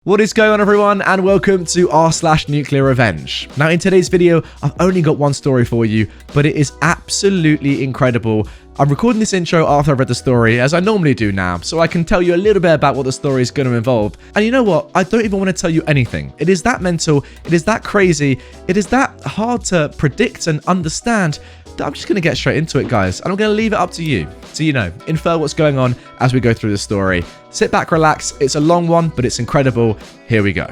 What is going on, everyone, and welcome to r/NuclearRevenge. Now, in today's video, I've only got one story for you, but it is absolutely incredible. I'm recording this intro after I read the story, as I normally do now, so I can tell you a little bit about what the story is going to involve. And you know what? I don't even want to tell you anything. It is that mental, it is that crazy, it is that hard to predict and understand that I'm just going to get straight into it, guys. And I'm going to leave it up to you to, infer what's going on as we go through the story. Sit back, relax. It's a long one, but it's incredible. Here we go.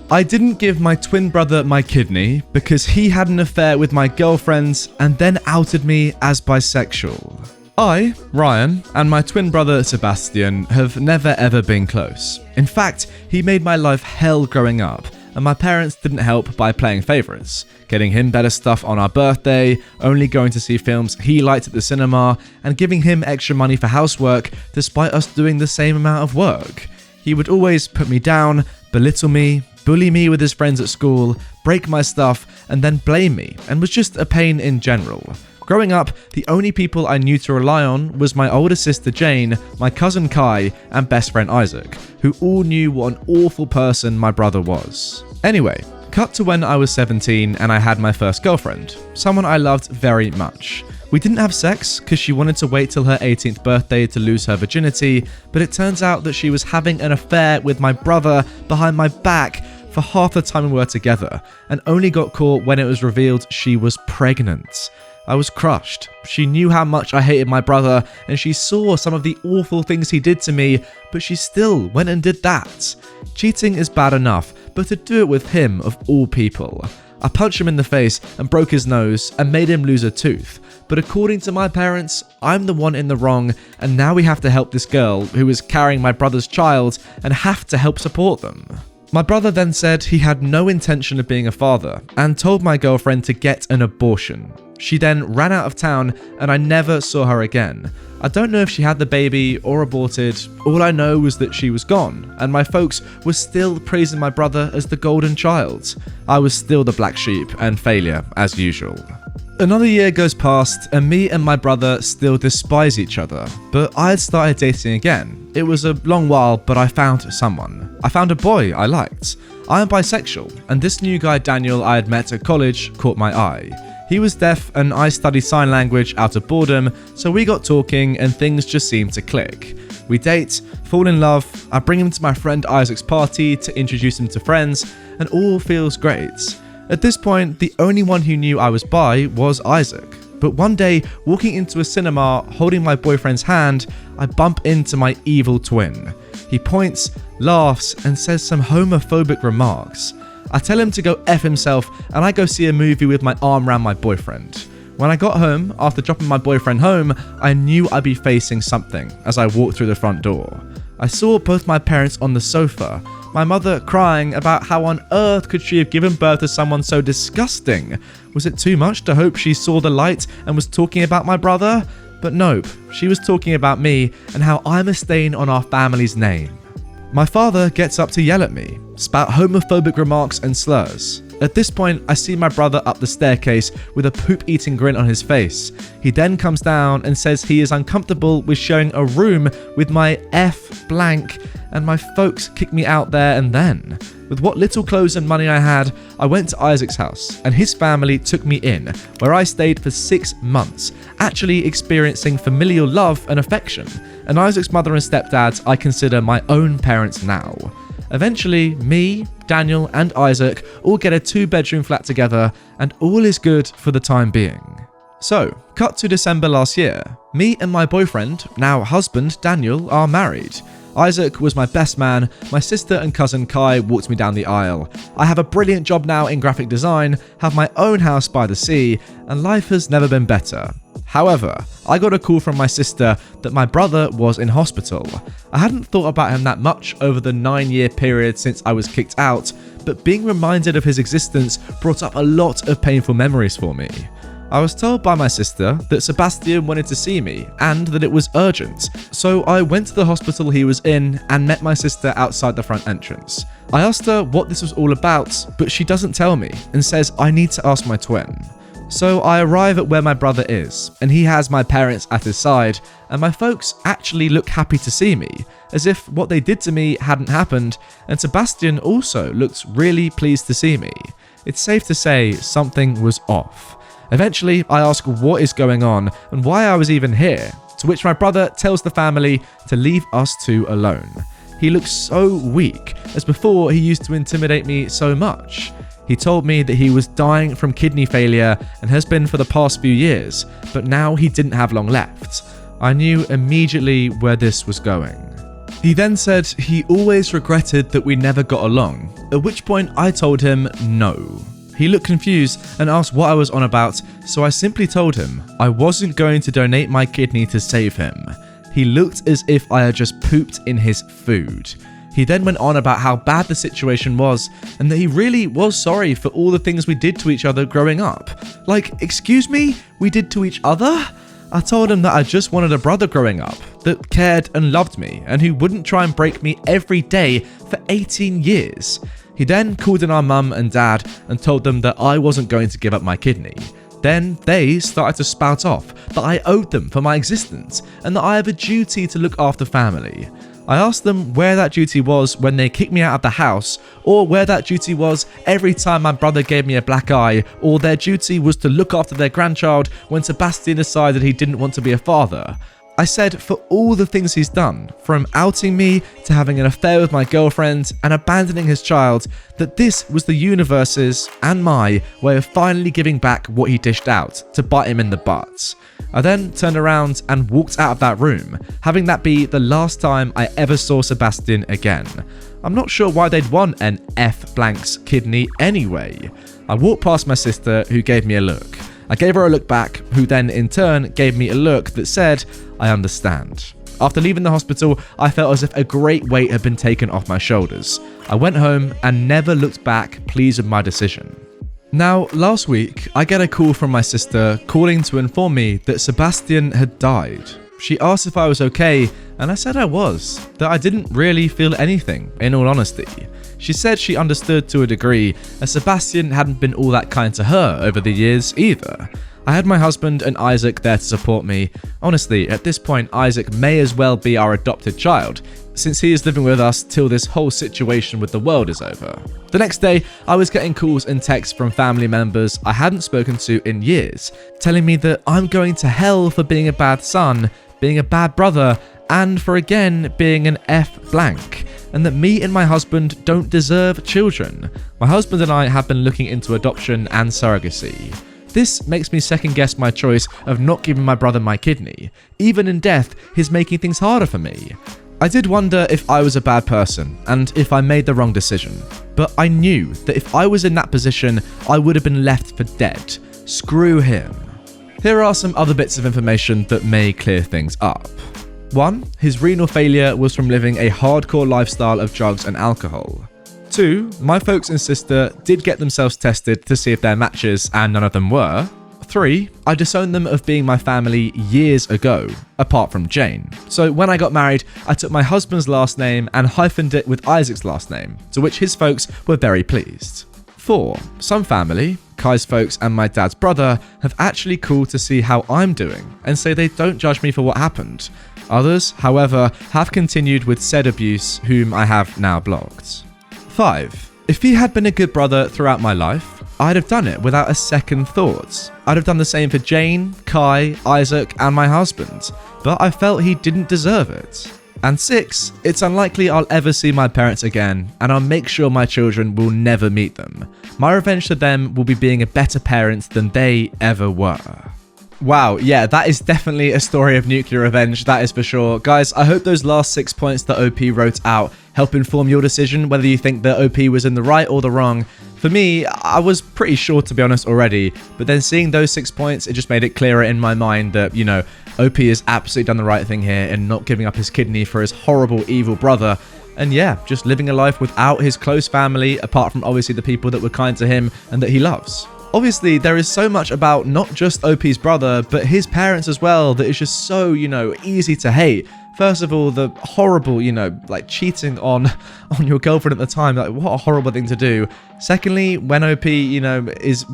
I didn't give my twin brother my kidney because he had an affair with my girlfriends and then outed me as bisexual. I, Ryan, and my twin brother Sebastian have never ever been close. In fact, he made my life hell growing up, and my parents didn't help by playing favourites, getting him better stuff on our birthday, only going to see films he liked at the cinema, and giving him extra money for housework despite us doing the same amount of work. He would always put me down, belittle me, bully me with his friends at school, break my stuff, and then blame me, and was just a pain in general. Growing up, the only people I knew to rely on was my older sister Jane, my cousin Kai, and best friend Isaac, who all knew what an awful person my brother was. Anyway, cut to when I was 17 and I had my first girlfriend, someone I loved very much. We didn't have sex because she wanted to wait till her 18th birthday to lose her virginity, but it turns out that she was having an affair with my brother behind my back for half the time we were together, and only got caught when it was revealed she was pregnant. I was crushed. She knew how much I hated my brother, and she saw some of the awful things he did to me, but she still went and did that. Cheating is bad enough, but to do it with him of all people. I punched him in the face and broke his nose and made him lose a tooth. But according to my parents, I'm the one in the wrong, and now we have to help this girl who is carrying my brother's child and have to help support them. My brother then said he had no intention of being a father and told my girlfriend to get an abortion. She then ran out of town and I never saw her again. I don't know if she had the baby or aborted. All I know was that she was gone, and my folks were still praising my brother as the golden child. I was still the black sheep and failure as usual. Another year goes past and me and my brother still despise each other, but I had started dating again. It was a long while, but I found someone. I found a boy I liked. I am bisexual, and this new guy Daniel I had met at college caught my eye. He was deaf and I studied sign language out of boredom, so we got talking and things just seemed to click. We date, fall in love, I bring him to my friend Isaac's party to introduce him to friends, and all feels great. At this point, the only one who knew I was bi was Isaac. But one day, walking into a cinema, holding my boyfriend's hand, I bump into my evil twin. He points, laughs, and says some homophobic remarks. I tell him to go F himself, and I go see a movie with my arm around my boyfriend. When I got home, after dropping my boyfriend home, I knew I'd be facing something as I walked through the front door. I saw both my parents on the sofa, my mother crying about how on earth could she have given birth to someone so disgusting. Was it too much to hope she saw the light and was talking about my brother? But nope, she was talking about me and how I'm a stain on our family's name. My father gets up to yell at me, spout homophobic remarks and slurs. At this point, I see my brother up the staircase with a poop-eating grin on his face. He then comes down and says he is uncomfortable with sharing a room with my F blank, and my folks kick me out there and then. With what little clothes and money I had, I went to Isaac's house, and his family took me in, where I stayed for 6 months, actually experiencing familial love and affection. And Isaac's mother and stepdad I consider my own parents now. Eventually, me, Daniel, and Isaac all get a 2-bedroom flat together, and all is good for the time being. So, cut to December last year. Me and my boyfriend, now husband, Daniel, are married. Isaac was my best man, my sister and cousin Kai walked me down the aisle. I have a brilliant job now in graphic design, have my own house by the sea, and life has never been better. However, I got a call from my sister that my brother was in hospital. I hadn't thought about him that much over the 9-year period since I was kicked out, but being reminded of his existence brought up a lot of painful memories for me. I was told by my sister that Sebastian wanted to see me and that it was urgent, so I went to the hospital he was in and met my sister outside the front entrance. I asked her what this was all about, but she doesn't tell me and says I need to ask my twin. So I arrive at where my brother is, and he has my parents at his side, and my folks actually look happy to see me, as if what they did to me hadn't happened, and Sebastian also looks really pleased to see me. It's safe to say something was off. Eventually, I ask what is going on and why I was even here, to which my brother tells the family to leave us two alone. He looks so weak, as before he used to intimidate me so much. He told me that he was dying from kidney failure and has been for the past few years, but now he didn't have long left. I knew immediately where this was going. He then said he always regretted that we never got along, at which point I told him no. He looked confused and asked what I was on about, so I simply told him I wasn't going to donate my kidney to save him. He looked as if I had just pooped in his food. He then went on about how bad the situation was and that he really was sorry for all the things we did to each other growing up. Like, excuse me, we did to each other? I told him that I just wanted a brother growing up that cared and loved me and who wouldn't try and break me every day for 18 years. He then called in our mum and dad and told them that I wasn't going to give up my kidney. Then they started to spout off that I owed them for my existence and that I have a duty to look after family. I asked them where that duty was when they kicked me out of the house, or where that duty was every time my brother gave me a black eye, or their duty was to look after their grandchild when Sebastian decided he didn't want to be a father. I said for all the things he's done, from outing me to having an affair with my girlfriend and abandoning his child, that this was the universe's and my way of finally giving back what he dished out to bite him in the butt. I then turned around and walked out of that room, having that be the last time I ever saw Sebastian again. I'm not sure why they'd want an F-blank's kidney anyway. I walked past my sister, who gave me a look. I gave her a look back, who then in turn gave me a look that said, I understand. After leaving the hospital, I felt as if a great weight had been taken off my shoulders. I went home and never looked back, pleased with my decision. Now, last week, I get a call from my sister calling to inform me that Sebastian had died. She asked if I was okay, and I said I was, that I didn't really feel anything, in all honesty. She said she understood to a degree, as Sebastian hadn't been all that kind to her over the years either. I had my husband and Isaac there to support me. Honestly, at this point, Isaac may as well be our adopted child, since he is living with us till this whole situation with the world is over. The next day, I was getting calls and texts from family members I hadn't spoken to in years, telling me that I'm going to hell for being a bad son, being a bad brother, and for again being an F-blank, and that me and my husband don't deserve children. My husband and I have been looking into adoption and surrogacy. This makes me second guess my choice of not giving my brother my kidney. Even in death, he's making things harder for me. I did wonder if I was a bad person and if I made the wrong decision, but I knew that if I was in that position, I would have been left for dead. Screw him. Here are some other bits of information that may clear things up. 1. His renal failure was from living a hardcore lifestyle of drugs and alcohol. 2. My folks and sister did get themselves tested to see if they're matches, and none of them were. 3. I disowned them of being my family years ago, apart from Jane. So when I got married, I took my husband's last name and hyphened it with Isaac's last name, to which his folks were very pleased. 4. Some family, Kai's folks and my dad's brother, have actually called to see how I'm doing and say they don't judge me for what happened. Others, however, have continued with said abuse, whom I have now blocked. 5. If he had been a good brother throughout my life, I'd have done it without a second thought. I'd have done the same for Jane, Kai, Isaac, and my husband, but I felt he didn't deserve it. And 6, it's unlikely I'll ever see my parents again, and I'll make sure my children will never meet them. My revenge to them will be being a better parent than they ever were. Wow, yeah, that is definitely a story of nuclear revenge, that is for sure. Guys, I hope those last 6 points that OP wrote out help inform your decision, whether you think that OP was in the right or the wrong. For me, I was pretty sure, to be honest, already, but then seeing those 6 points, it just made it clearer in my mind that, you know, OP has absolutely done the right thing here in not giving up his kidney for his horrible, evil brother. And yeah, just living a life without his close family, apart from obviously the people that were kind to him and that he loves. Obviously, there is so much about not just OP's brother, but his parents as well that is just so, you know, easy to hate. First of all, the horrible, like cheating on your girlfriend at the time. Like, what a horrible thing to do. Secondly, when OP,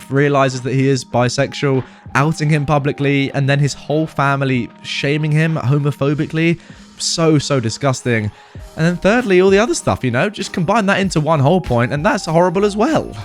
realizes that he is bisexual, outing him publicly, and then his whole family shaming him homophobically. So disgusting. And then thirdly, all the other stuff, just combine that into one whole point, and that's horrible as well.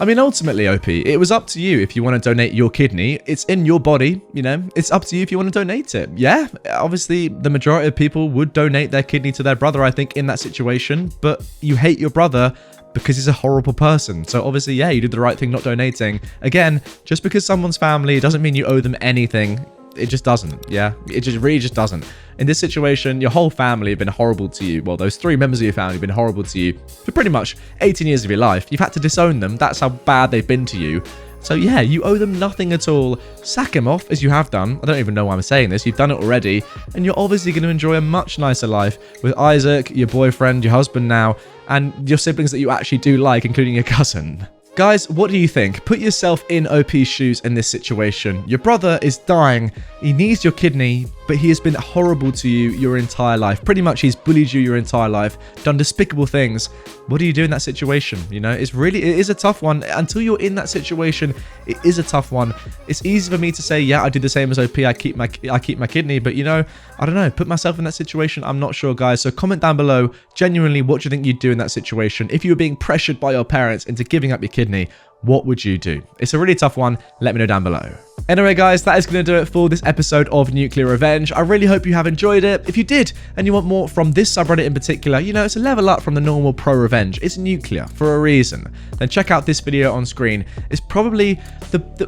I mean, ultimately, OP, it was up to you if you want to donate your kidney. It's in your body, it's up to you if you want to donate it. Yeah, obviously, the majority of people would donate their kidney to their brother, I think, in that situation, but you hate your brother because he's a horrible person. So obviously, yeah, you did the right thing not donating. Again, just because someone's family doesn't mean you owe them anything. It just doesn't, yeah? It just really just doesn't. In this situation, your whole family have been horrible to you. Well, those 3 members of your family have been horrible to you for pretty much 18 years of your life. You've had to disown them. That's how bad they've been to you. So yeah, you owe them nothing at all. Sack him off, as you have done. I don't even know why I'm saying this. You've done it already. And you're obviously going to enjoy a much nicer life with Isaac, your boyfriend, your husband now, and your siblings that you actually do like, including your cousin. Guys, what do you think? Put yourself in OP's shoes in this situation. Your brother is dying. He needs your kidney, but he has been horrible to you your entire life. Pretty much he's bullied you your entire life, done despicable things. What do you do in that situation? It is a tough one. Until you're in that situation, it is a tough one. It's easy for me to say, yeah, I do the same as OP. I keep my kidney, but I don't know. Put myself in that situation. I'm not sure, guys. So comment down below, genuinely, what do you think you'd do in that situation? If you were being pressured by your parents into giving up your kidney, what would you do? It's a really tough one. Let me know down below. Anyway, guys, that is going to do it for this episode of Nuclear Revenge. I really hope you have enjoyed it. If you did, and you want more from this subreddit in particular, it's a level up from the normal pro revenge. It's nuclear for a reason. Then check out this video on screen. It's probably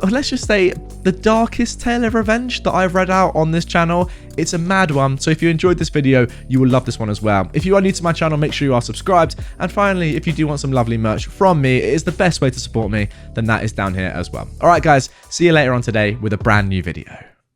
let's just say, the darkest tale of revenge that I've read out on this channel. It's a mad one. So if you enjoyed this video, you will love this one as well. If you are new to my channel, make sure you are subscribed. And finally, if you do want some lovely merch from me, it is the best way to support me, then that is down here as well. All right, guys, see you later on today with a brand new video.